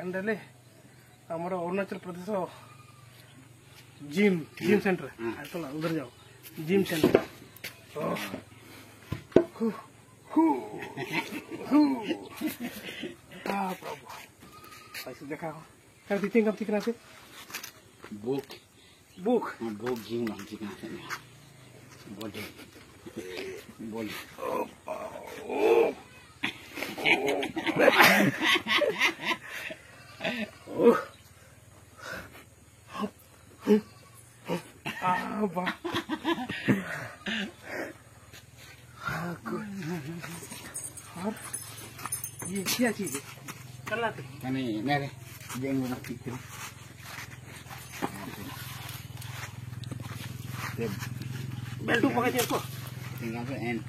कंडले हमारा Arunachal Pradesh gym centre तो उधर जाओ जिम सेंटर प्रभु ऐसे देखा कर दीते कब दिखना से बुक जिम दिखना से बॉडी और ये क्या चीज है कर लाते नहीं नहीं जेंग ना पिक्चर बेल्ट पकड़ इसको tinggal tu and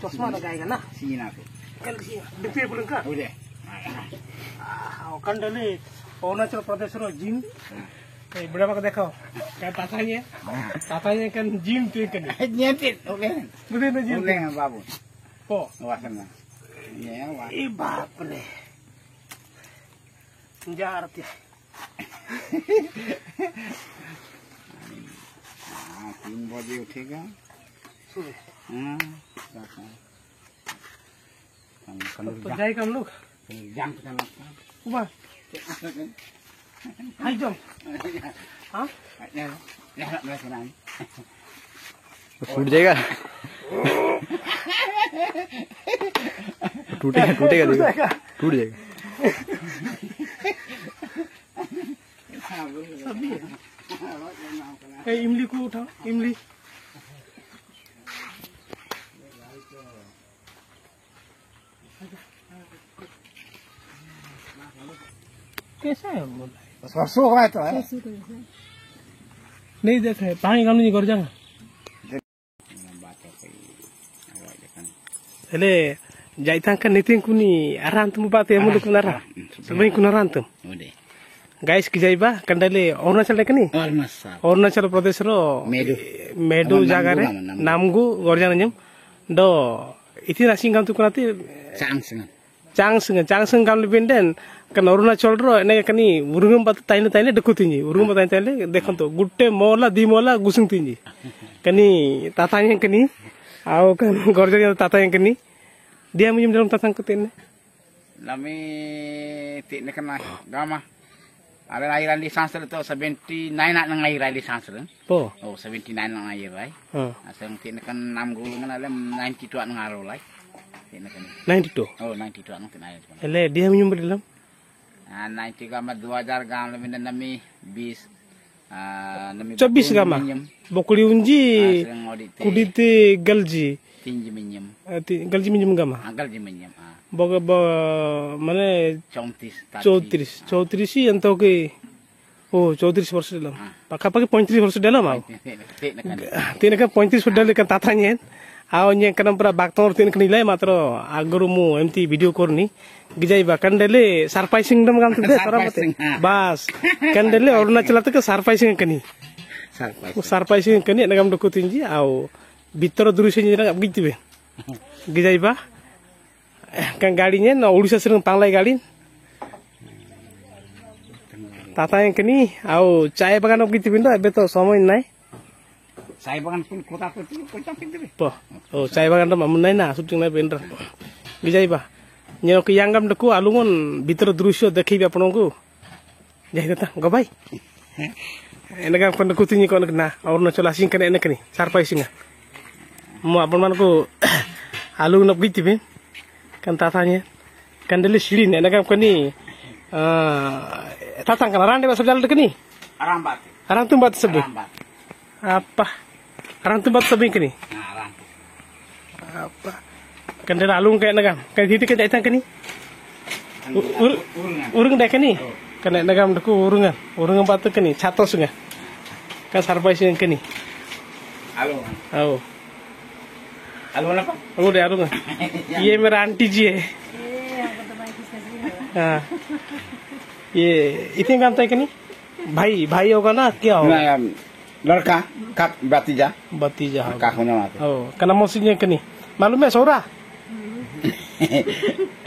चश्मा लगाएगा ना sini aku कल डिपे बुलंग का udah कंडले अरुणाचल प्रदेश रो जिम बड़ा बड़ा देखो क्या ताताnya kan gym tu kan nyetit oke betul na gym boleh babu po wasana ya wa बाप रे जारती तीन बजे उठेगा तो जाएगा हम लोग जंप करना ऊपर हाई जंप हाँ टूट जाएगा टूटेगा टूट जाएगा इमली को उठाओ इमली कैसा है सरसों हुआ तो है नहीं देखे पानी कम नहीं कर जाएगा हेले जाइता का नितिन कुनी आराम तुम बात है मुझे कुनारा सभी कुनारा तुम udah गाइस की जाइबा कंडले अरुणाचल कनी अरुणाचल प्रदेश रो मेडू जगह रे नामगु गोरजानजम दो इति रासिंग काम तुकुनाते चांगसंग काम लिबिंडेन कन अरुणाचल रो ने कनी उरुगम बात ताइने डकुतिंजी उरुगम ताइने देखंतो गुट्टे मोला दी मोला गुसुंग तिंजी कनी ताताय कनी आओ कन गोरजान ताताय कनी dia minum dalam tatang ketin lami tikne kena gama ada lairan lisans itu 79 nak lairan lisans po oh 79 nak lairan asal tikne kan 6 gulung kan ada 92 nak ngaro lai tikne kan 92 oh 92 nak kena aja ele dia minum dalam 90 gama 2000 gam lebih dan nami 20 nami 24 gama bokuli unji kudite galji tinggi minjem galji minjem gama galji minjem boga mane 34 sih yang tahu ke oh 34% dalam pakai 35% dalam mau tiada kan 35% dalam kan tatanya awalnya kan pernah baktor tiada kan nilai matro agurumu MT video korni gijai bahkan dele surprising dam kan tuh orang mati bas kan dele Arunachal itu ke surprising kan ni surprising kan ni nagam dokutin ji aw bitter durusnya jadi nggak begitu be gijai bah kan galinya na Odisha sering panglai galin tata yang kini au cai bagan apa gitu pindah beto sama ini cai bagan pun kota pintu po oh cai bagan tuh mamun na syuting na pindah gijai bah nyo ki yanggam deku alungon bitter durusnya dekhi be aponongku jai tata gobai enakam kon deku tinyi kon na Arunachal asing kan enak ni surprising mau apa manku alung nak gitu be kan tatanya kan dulu sirin enakam kon ni tatang kan arang dewasa jalan dekini arang tumbat sebut apa arang tumbat sebut kini apa kan dulu alung kayak enakam kan itu kan jaitan kini urung dek kini kan enakam deku urungan batu kini catos nggak kan surprise kini alung apa udah alung ये मेरा aunty जी है हाँ ये इतने काम तय कनी भाई होगा ना क्या होगा लड़का कब भतीजा होगा काकुnya mati oh karena musiknya keni मालूम है सौरा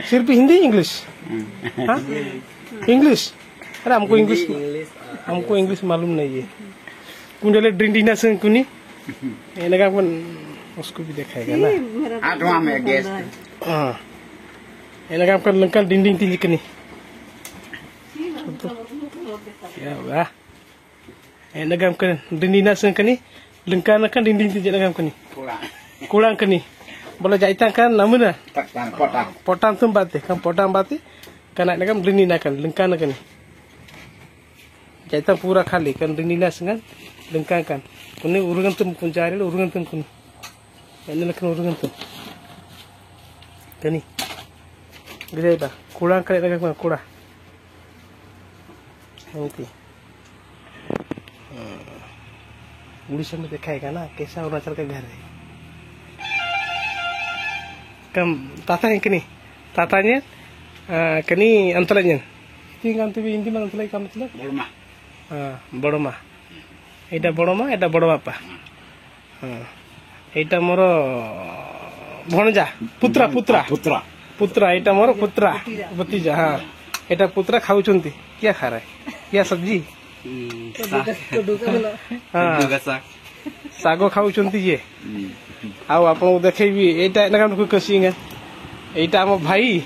सिर्फ हिंदी इंग्लिश हाँ इंग्लिश अरे हमको इंग्लिश मालूम नहीं है कुंडले ड्रिंडीना से कुनी इनका अपन उसको भी दिखाएगा ना आठवां में गैस हाँ इनका अपन लंका डिंडिंग तीन कनी क्या हुआ इनका अपन ड्रिंडीना से कनी लंका नका डिंडिंग तीन इनका कनी कुड़ांग कनी बोले जाइता kan namuna potang tum bate kan potang bate kana nakam drinina kan lengka kan jaita pura khali kan drinina sengan lengka kan kuni urugan tum kuncari urugan tum kuni ene nakan urugan tum kani gede ba kurang kali nakam kura okay Orissa में दिखाएगा ना कैसा अरुणाचल का घर है kam tata yang kini tatanya kini antaranya tinggal tu ini mana antaranya kamu tu boroma ida boroma apa ida moro bhonja putra ida moro putra bhatija हाँ ida putra खाऊ चुनती क्या खा रहा है क्या सब्जी सागो खाऊ चुनती ये आओ आप देखेबी एटा नकाम को कसिंगा एटा हम भाई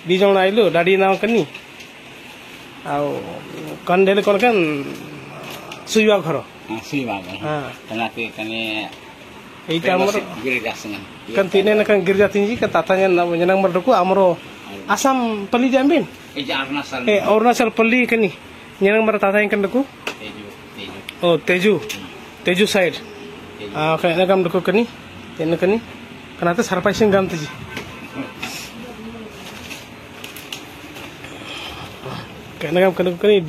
दी जण आइलो दाडी नाव कनी आओ कंडेले कोन कन सुइवा घर हां तनाते कने एटा हमर गिरजा संग कन तिने नकन गिरजा तिंजी का ताताnya ना जनang मरदको हमरो असम पल्ली जाम्बिन एजा अरुणाचल पल्ली कनी जनang मर ताताyang कंदको तेजू साइड kayak nakam doko kani ten kani kanata sarpaising gam tuji kayak nakam kani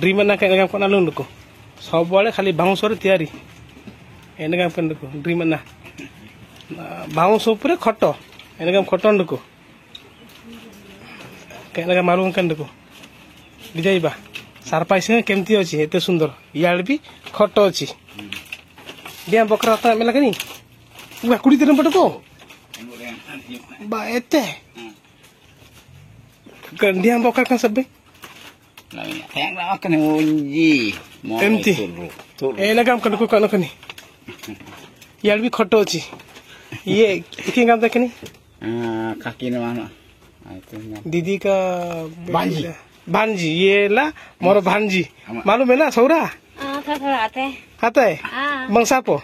dream na kayak nakam kana lun doko sob bole khali bangusor tiari enakam kan doko dream na bangus upre khoto enakam khoton doko kayak nakam malum kan doko dijaiba sarpaising kemti अछि एते सुंदर याल भी khoto अछि dia bokra ta mela kani wa kudi tenem padako ba ete kan dia bokra kan sabbe yang la kan unji emti lagam kan ko kan kani yal bi khotto achi ye iki ngam ta kani kaki na mana दीदी का भांजी ये ला मोरो भांजी मालूम है ना सौरा थोड़ा आता है बंसा पो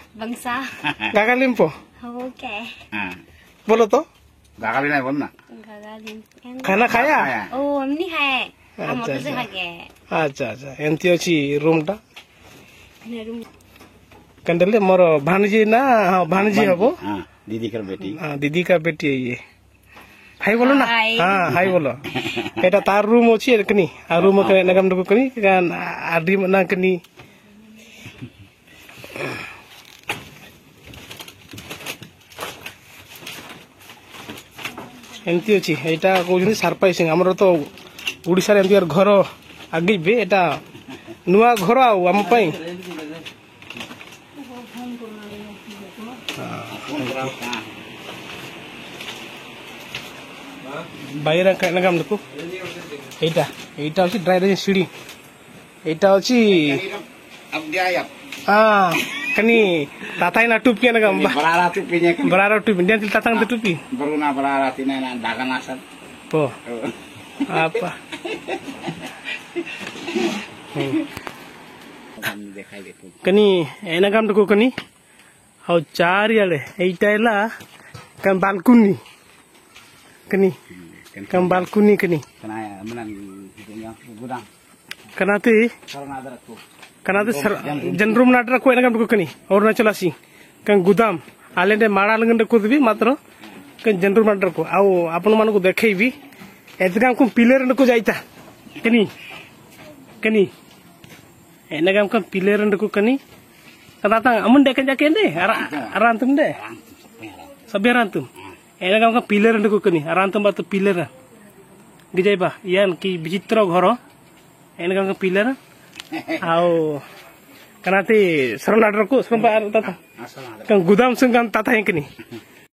गागालिम पो ओके बोलो तो गागालिम नहीं बोलना खाना खाया ओ हमने खाया हम तो से खा गए अच्छा एंती अछि रूम टा कंडले मोरो भांजी ना भांजी हबो दीदी का बेटी है ये हाय बोलो ना हाँ हाय बोलो एटा तार रूम अछि कनी आ रूम के नगम दको कनी kan आदि ना कनी एमती अछि एटा कहउछन सरप्राइजिंग हमरो तो ओडिसा रे एमती घर आगे बे एटा नुवा घर आ हम पई बाहिर कने काम देखो एटा अछि ड्राइवर सीढ़ी एटा अछि अब गया हां kani tatai na tupi na gamba berara tupi dia til tatang tu tupi baru na berara tina na dagan asal po apa kani ena kam tu kani au chari ale eita ela kan balkuni kani kan balkuni kani kana menan gudang kana te karena jenrum nadra ko enakam ko kani Arunachal asi kan gudam alende mara langan ko dibi matro kan jenrum nadra ko au apun man ko dekheibi edgam ko pillar ko jaita kani enakam ko pillar ko kani kata amun dekan jake de arantum de saberantum enakam ko pillar ko kani arantum batu pillar gijaiba yan ki bijitra ghoro enakam ko pillar आओ कनाते सरनाडर को सरपा तथा kan gudam sengkan tata yang kini